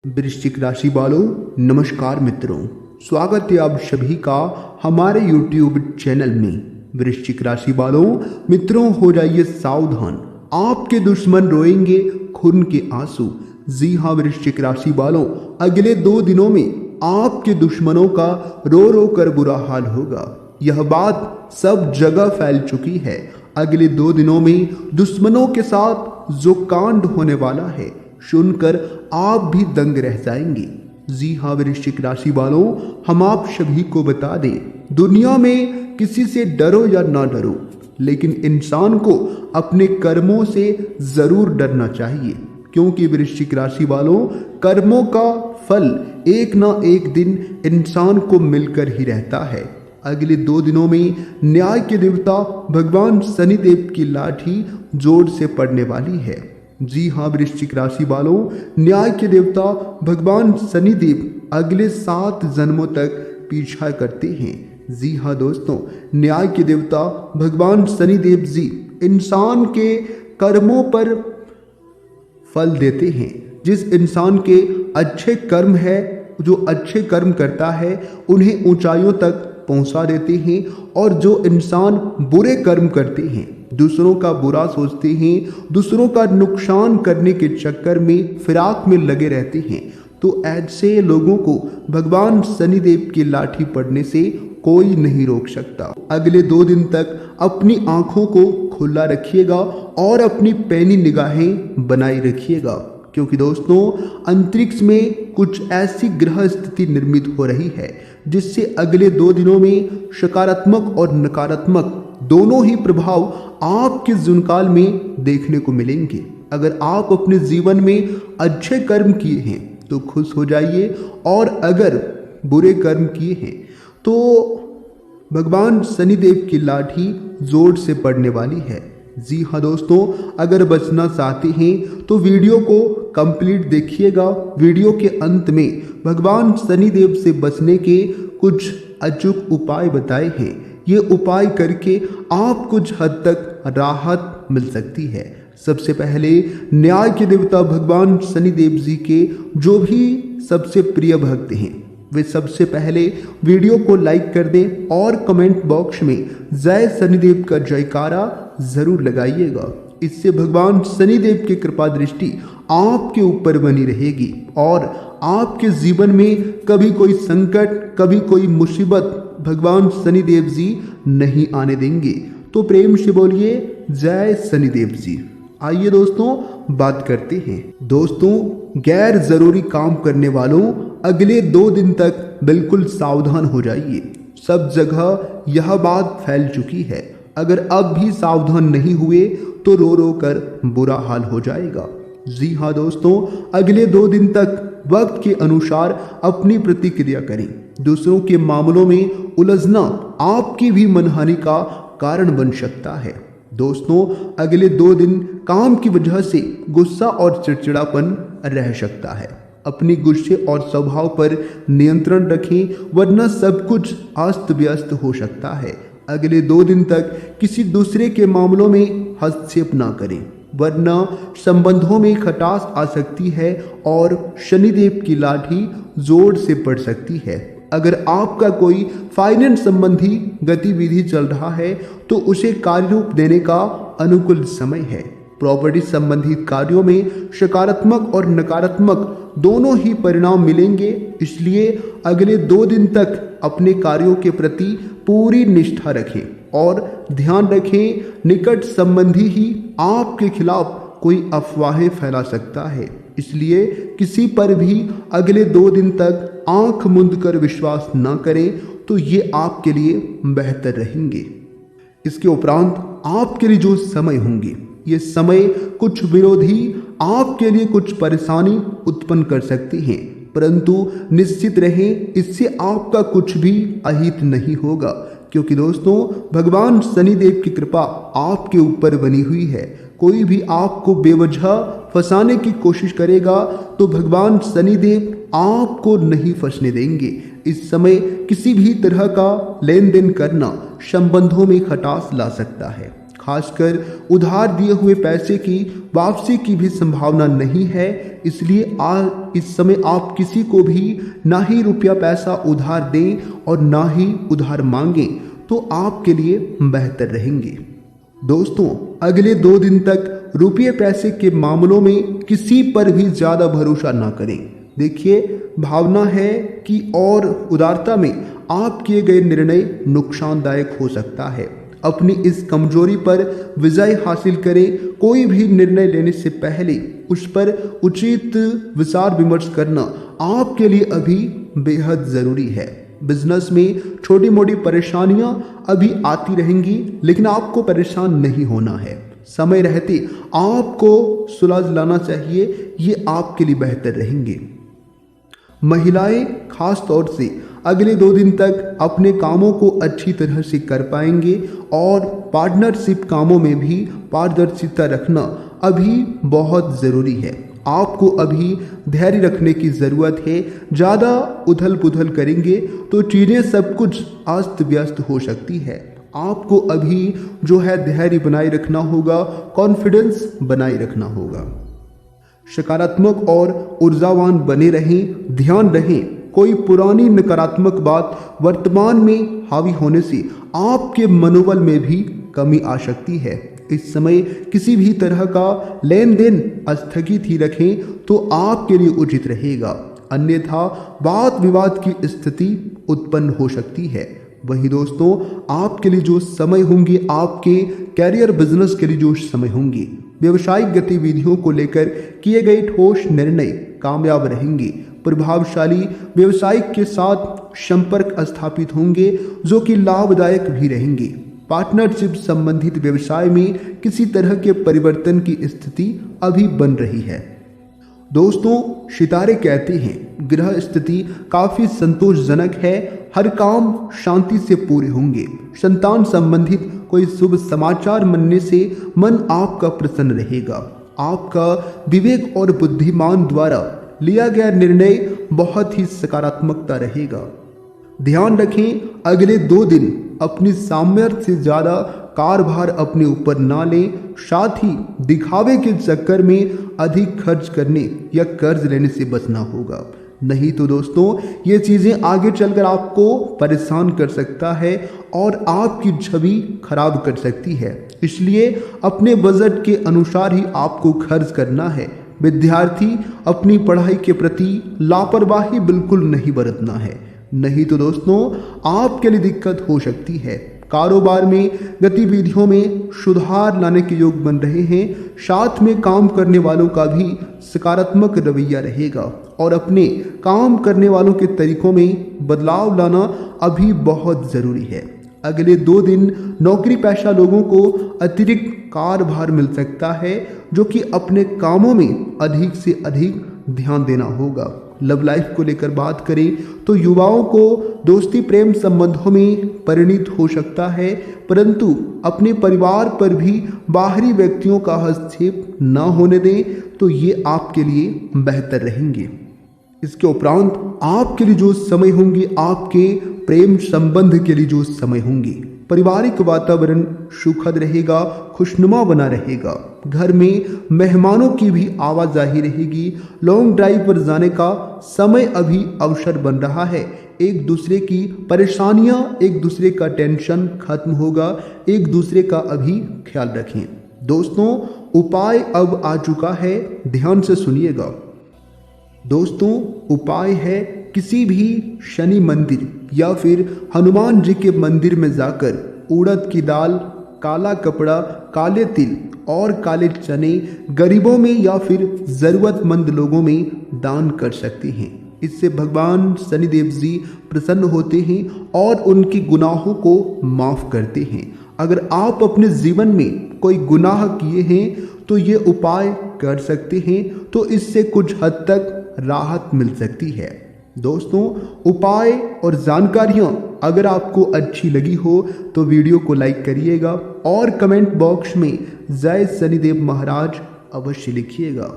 वृश्चिक राशि वालों, नमस्कार मित्रों। स्वागत है आप सभी का हमारे YouTube चैनल में। वृश्चिक राशि वालों, मित्रों हो जाइए सावधान, आपके दुश्मन रोएंगे खून के आंसू। जी हाँ वृश्चिक राशि वालों, अगले 2 दिनों में आपके दुश्मनों का रो रो कर बुरा हाल होगा। यह बात सब जगह फैल चुकी है। अगले 2 दिनों में दुश्मनों के साथ जो कांड होने वाला है सुनकर आप भी दंग रह जाएंगे। जी हाँ वृश्चिक राशि वालों, हम आप सभी को बता दें, दुनिया में किसी से डरो या ना डरो, लेकिन इंसान को अपने कर्मों से जरूर डरना चाहिए, क्योंकि वृश्चिक राशि वालों, कर्मों का फल एक ना एक दिन इंसान को मिलकर ही रहता है। अगले 2 दिनों में न्याय के देवता भगवान शनिदेव की लाठी जोर से पड़ने वाली है। जी हाँ वृश्चिक राशि वालों, न्याय के देवता भगवान शनिदेव अगले 7 जन्मों तक पीछा करते हैं। जी हाँ दोस्तों, न्याय के देवता भगवान शनिदेव जी इंसान के कर्मों पर फल देते हैं। जिस इंसान के अच्छे कर्म है, जो अच्छे कर्म करता है, उन्हें ऊंचाइयों तक पहुंचा देते हैं, और जो इंसान बुरे कर्म करते हैं, दूसरों का बुरा सोचते हैं, दूसरों का नुकसान करने के चक्कर में फिराक में लगे रहते हैं, तो ऐसे लोगों को भगवान शनिदेव की लाठी पड़ने से कोई नहीं रोक सकता। अगले 2 दिन तक अपनी आंखों को खुला रखिएगा और अपनी पैनी निगाहें बनाए रखिएगा, क्योंकि दोस्तों अंतरिक्ष में कुछ ऐसी ग्रह स्थिति निर्मित हो रही है जिससे अगले 2 दिनों में सकारात्मक और नकारात्मक दोनों ही प्रभाव आपके जीवनकाल में देखने को मिलेंगे। अगर आप अपने जीवन में अच्छे कर्म किए हैं तो खुश हो जाइए, और अगर बुरे कर्म किए हैं तो भगवान शनिदेव की लाठी जोर से पड़ने वाली है। जी हाँ दोस्तों, अगर बचना चाहते हैं तो वीडियो को कंप्लीट देखिएगा। वीडियो के अंत में भगवान शनिदेव से बचने के कुछ अचूक उपाय बताए हैं। ये उपाय करके आप कुछ हद तक राहत मिल सकती है। सबसे पहले न्याय के देवता भगवान शनिदेव जी के जो भी सबसे प्रिय भक्त हैं, वे सबसे पहले वीडियो को लाइक कर दें और कमेंट बॉक्स में जय शनिदेव का जयकारा जरूर लगाइएगा। इससे भगवान शनिदेव की कृपा दृष्टि आपके ऊपर बनी रहेगी और आपके जीवन में कभी कोई संकट, कभी कोई मुसीबत भगवान शनिदेव जी नहीं आने देंगे। तो प्रेम से बोलिए जय शनिदेव जी। आइए दोस्तों बात करते हैं। दोस्तों, गैर जरूरी काम करने वालों, अगले 2 दिन तक बिल्कुल सावधान हो जाइए। सब जगह यह बात फैल चुकी है। अगर अब भी सावधान नहीं हुए तो रो रो कर बुरा हाल हो जाएगा। जी हाँ दोस्तों, अगले 2 दिन तक वक्त के अनुसार अपनी प्रतिक्रिया करें। दूसरों के मामलों में उलझना आपकी भी मनहानि का कारण बन सकता है। दोस्तों, अगले 2 दिन काम की वजह से गुस्सा और चिड़चिड़ापन रह सकता है। अपनी गुस्से और स्वभाव पर नियंत्रण रखें, वरना सब कुछ अस्त व्यस्त हो सकता है। अगले 2 दिन तक किसी दूसरे के मामलों में हस्तक्षेप ना करें, वरना संबंधों में खटास आ सकती है और शनिदेव की लाठी जोर से पड़ सकती है। अगर आपका कोई फाइनेंस संबंधी गतिविधि चल रहा है तो उसे कार्य रूप देने का अनुकूल समय है। प्रॉपर्टी संबंधित कार्यों में सकारात्मक और नकारात्मक दोनों ही परिणाम मिलेंगे, इसलिए अगले 2 दिन तक अपने कार्यों के प्रति पूरी निष्ठा रखें और ध्यान रखें, निकट संबंधी ही आपके खिलाफ कोई अफवाहें फैला सकता है। इसलिए किसी पर भी अगले 2 दिन तक आंख मूंद कर विश्वास न करें, तो ये आपके लिए बेहतर रहेंगे। इसके उपरांत आपके लिए जो समय होंगे, ये समय कुछ विरोधी आपके लिए कुछ परेशानी उत्पन्न कर सकते हैं, परंतु निश्चित रहें, इससे आपका कुछ भी अहित नहीं होगा, क्योंकि दोस्तों भगवान शनिदेव की कृपा आपके ऊपर बनी हुई है। कोई भी आपको बेवजह फंसाने की कोशिश करेगा तो भगवान शनिदेव आपको नहीं फंसने देंगे। इस समय किसी भी तरह का लेन देन करना संबंधों में खटास ला सकता है, खासकर उधार दिए हुए पैसे की वापसी की भी संभावना नहीं है। इसलिए इस समय आप किसी को भी ना ही रुपया पैसा उधार दें और ना ही उधार मांगें, तो आपके लिए बेहतर रहेंगे। दोस्तों, अगले 2 दिन तक रुपये पैसे के मामलों में किसी पर भी ज़्यादा भरोसा ना करें। देखिए, भावना है कि और उदारता में आप किए गए निर्णय नुकसानदायक हो सकता है। अपनी इस कमजोरी पर विजय हासिल करें। कोई भी निर्णय लेने से पहले उस पर उचित विचार विमर्श करना आपके लिए अभी बेहद ज़रूरी है। बिजनेस में छोटी मोटी परेशानियां अभी आती रहेंगी, लेकिन आपको परेशान नहीं होना है। समय रहते आपको सुलझ लाना चाहिए, ये आपके लिए बेहतर रहेंगे। महिलाएं खास तौर से अगले 2 दिन तक अपने कामों को अच्छी तरह से कर पाएंगे और पार्टनरशिप कामों में भी पारदर्शिता रखना अभी बहुत ज़रूरी है। आपको अभी धैर्य रखने की ज़रूरत है। ज़्यादा उथल पुथल करेंगे तो चीज़ें सब कुछ अस्त व्यस्त हो सकती है। आपको अभी जो है धैर्य बनाए रखना होगा, कॉन्फिडेंस बनाए रखना होगा। सकारात्मक और ऊर्जावान बने रहें। ध्यान रहें, कोई पुरानी नकारात्मक बात वर्तमान में हावी होने से आपके मनोबल में भी कमी आ सकती है। इस समय किसी भी तरह का लेन देन स्थगित ही रखें तो आपके लिए उचित रहेगा, अन्यथा वाद विवाद की स्थिति उत्पन्न हो सकती है। वही दोस्तों, आपके लिए जो समय होंगे, आपके कैरियर बिजनेस के लिए जो समय होंगे, व्यवसायिक गतिविधियों को लेकर किए गए ठोस निर्णय कामयाब रहेंगे। प्रभावशाली व्यवसायिक के साथ संपर्क स्थापित होंगे जो कि लाभदायक भी रहेंगे। पार्टनरशिप संबंधित व्यवसाय में किसी तरह के परिवर्तन की स्थिति अभी बन रही है। दोस्तों, सितारे कहते हैं ग्रह स्थिति काफी संतोषजनक है। हर काम शांति से पूरे होंगे। संतान संबंधित कोई शुभ समाचार मिलने से मन आपका प्रसन्न रहेगा। आपका विवेक और बुद्धिमान द्वारा लिया गया निर्णय बहुत ही सकारात्मकता रहेगा। ध्यान रखें, अगले 2 दिन अपनी सामर्थ्य से ज़्यादा कारभार अपने ऊपर ना लें। साथ ही दिखावे के चक्कर में अधिक खर्च करने या कर्ज लेने से बचना होगा। नहीं तो दोस्तों, ये चीज़ें आगे चलकर आपको परेशान कर सकता है और आपकी छवि खराब कर सकती है। इसलिए अपने बजट के अनुसार ही आपको खर्च करना है। विद्यार्थी अपनी पढ़ाई के प्रति लापरवाही बिल्कुल नहीं बरतना है, नहीं तो दोस्तों आपके लिए दिक्कत हो सकती है। कारोबार में गतिविधियों में सुधार लाने के योग बन रहे हैं। साथ में काम करने वालों का भी सकारात्मक रवैया रहेगा और अपने काम करने वालों के तरीकों में बदलाव लाना अभी बहुत ज़रूरी है। अगले 2 दिन नौकरी पेशा लोगों को अतिरिक्त कार्यभार मिल सकता है, जो कि अपने कामों में अधिक से अधिक ध्यान देना होगा। लव लाइफ को लेकर बात करें तो युवाओं को दोस्ती प्रेम संबंधों में परिणित हो सकता है, परंतु अपने परिवार पर भी बाहरी व्यक्तियों का हस्तक्षेप न होने दें तो ये आपके लिए बेहतर रहेंगे। इसके उपरांत आपके लिए जो समय होंगे, आपके प्रेम संबंध के लिए जो समय होंगे, पारिवारिक वातावरण सुखद रहेगा, खुशनुमा बना रहेगा। घर में मेहमानों की भी आवाजाही रहेगी। लॉन्ग ड्राइव पर जाने का समय अभी अवसर बन रहा है। एक दूसरे की परेशानियां, एक दूसरे का टेंशन खत्म होगा। एक दूसरे का अभी ख्याल रखें। दोस्तों, उपाय अब आ चुका है, ध्यान से सुनिएगा। दोस्तों, उपाय है किसी भी शनि मंदिर या फिर हनुमान जी के मंदिर में जाकर उड़द की दाल, काला कपड़ा, काले तिल और काले चने गरीबों में या फिर ज़रूरतमंद लोगों में दान कर सकते हैं। इससे भगवान शनिदेव जी प्रसन्न होते हैं और उनके गुनाहों को माफ़ करते हैं। अगर आप अपने जीवन में कोई गुनाह किए हैं तो ये उपाय कर सकते हैं, तो इससे कुछ हद तक राहत मिल सकती है। दोस्तों, उपाय और जानकारियाँ अगर आपको अच्छी लगी हो तो वीडियो को लाइक करिएगा और कमेंट बॉक्स में जय शनिदेव महाराज अवश्य लिखिएगा।